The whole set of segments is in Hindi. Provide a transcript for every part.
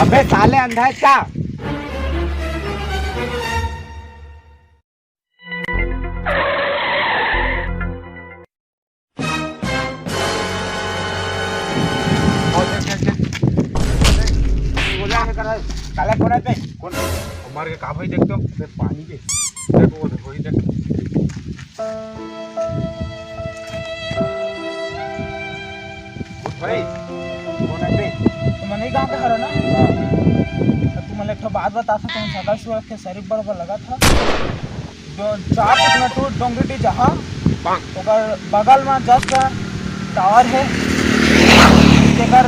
अबे साले अंधा है क्या? काला कौन है? कौन हमारे का भाई देख तो पानी के देखो वो देखो ही देख भाई कौन है? तुम नहीं गाँव के हरो ना? तो तुम एक तो बात बता था, तुम सदा सुबह के शरीफ बराबर लगा था जो 4 फुट टूट डोंगरी जहाँ बगल में जस्ट टावर है,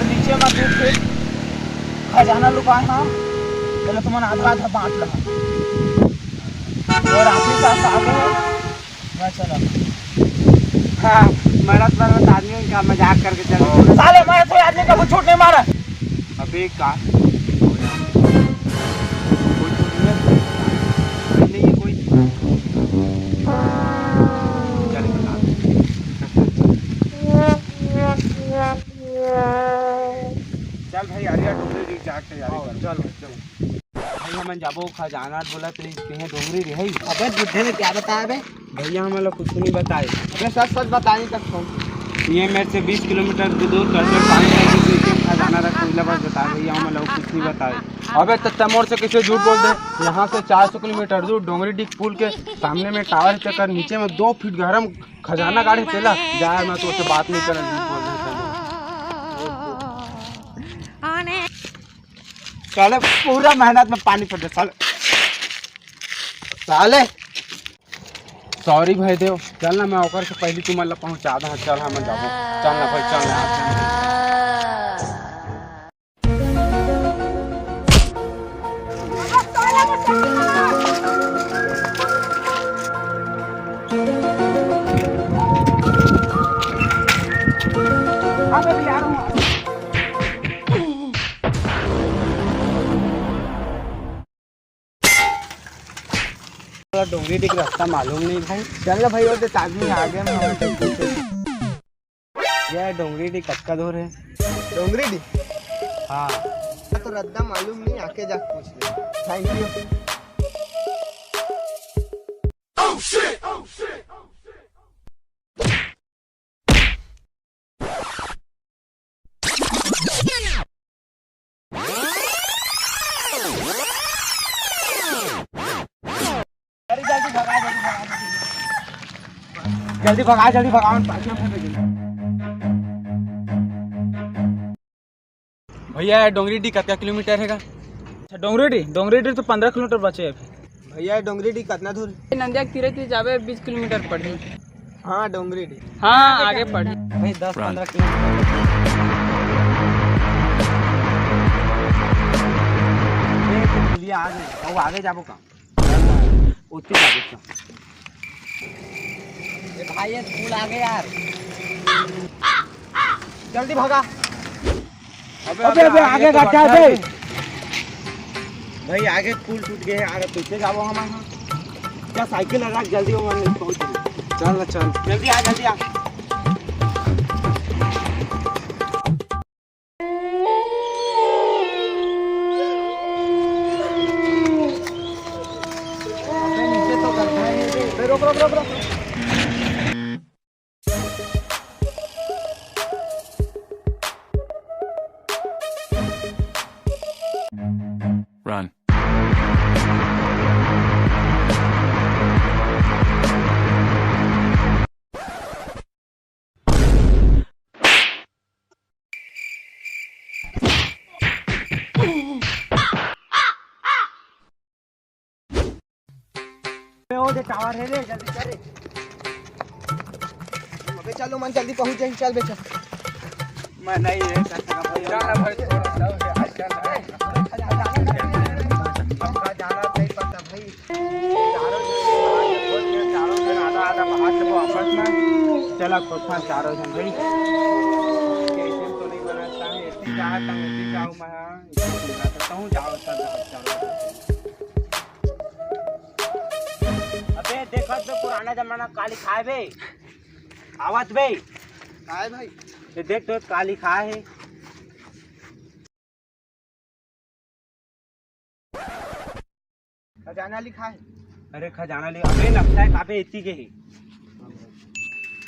नीचे में 2 फीट खजाना लुका है। पहले तुमने आधा आधा बांट ला और आपके साथ आगे मैं चला। हाँ मरद आदमी का मजाक करके चल साले मैं तो आदमी का कुछ छूट नहीं मारा। अबे का कोई नहीं है कोई चल भाई अरिया डोंगरी चाट तैयारी कर। चल भाई हम जाबो खजाना बोला तो कहीं डोंगरी रही। अबे बुढ़े ने क्या बताया बे? भैया हमें लोग कुछ नहीं बताए। अबे सच सच बताने तक ये मेरे से 20 किलोमीटर दूर करके खजाना रखा बस बता। भैया हमें लोग कुछ नहीं बताए। अबे तमोर से किसी झूठ बोल दे। यहाँ से 400 किलोमीटर दूर डोंगरी डिक पुल के सामने में टावर चक्कर नीचे में 2 फीट गहरम खजाना गाड़ी चला जाए। मैं तो उससे बात नहीं कर साले पूरा मेहनत में पानी पड़ जाए साले। सॉरी भाई देव चल ना, मैं ओकर से पहले तू मतलब पहुँचा दा। चल हम जाबो चल ना भाई चल ना। डोंगरी डिक रास्ता मालूम नहीं भाई। चल ना भाई और आदमी आगे में यह डोंगरी डिक कब दूर है? डोंगरी डी हाँ तो रद्दा मालूम नहीं, आके जाके पूछ ले। Thank you. जल्दी भगा जल्दी भगा। भैया डोंगरी डी कितना किलोमीटर है? डोंगरी डी तो 15 किलोमीटर बचे है। भैया डोंगरी डी कितना दूर? नंदिया तीरे जावे 20 किलोमीटर पड़े। हाँ डोंगरी डी हाँ आगे पड़े भाई 10-15 किलोमीटर। आगे जाबो का उतनी जाबो भाई ये फूल आगे यार, जल्दी भागा। अबे आगे गड्ढा है भाई, आगे पुल टूट गए। आगे पीछे जाओ हम यहाँ। क्या साइकिल लगा जल्दी वो पहुँच। चल चल जल्दी आ जल्दी आ। नीचे तो गड्ढा है। रोक रोक रोक रोक। Run. वो दे टावर है रे, जल्दी कर रे। अबे चलो मन जल्दी पहुंच जाएंगे। चल बेटा मैं नहीं है भाई। जाना भाई थोड़ा जाना नहीं पड़ता भाई। चारों जन आधा बाहर से वापस में चला खोजना। चारों जन भाई कैसे तो नहीं बनाता है। ऐसे चाहता हूँ ऐसे जाऊँ मैं सकता हूँ। जाओ चलो। अबे देखो तो पुराना जमाना काली खाए बे आवाज बे आए भाई। देख तो काली खाए है। खजाना लिखा है। अरे खजाना लिखा, अबे नक्शा है काबे इतनी के ही।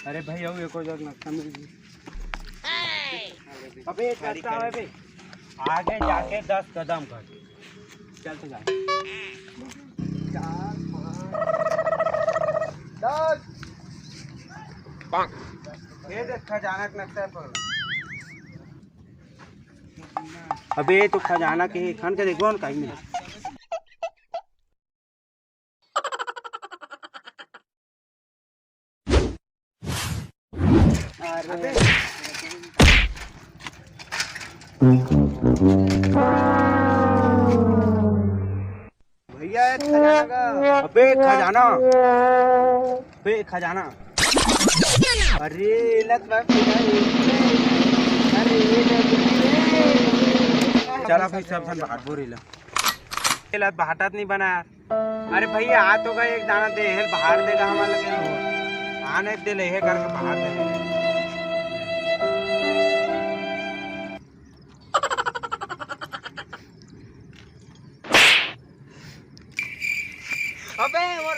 अरे भाई अब एक और जगह नक्शा मिल गई। अबे रास्ता है बे, आगे जाके 10 कदम कर चल तो जा। 4 5 10 ये देख खजाना का नक्शा पर। अबे तो खजाना के खान के देखो ना कहीं मिला। अरे भैया खजाना का। अबे खजाना, अबे खजाना। अरे लत चला भाई सब बाहर बोरीला लत बाहटत नहीं बना। अरे भैया आ तो गए एक दाना दे हेल बाहर देगा हमारे लगे आने दे ले करके बाहर दे। अबे और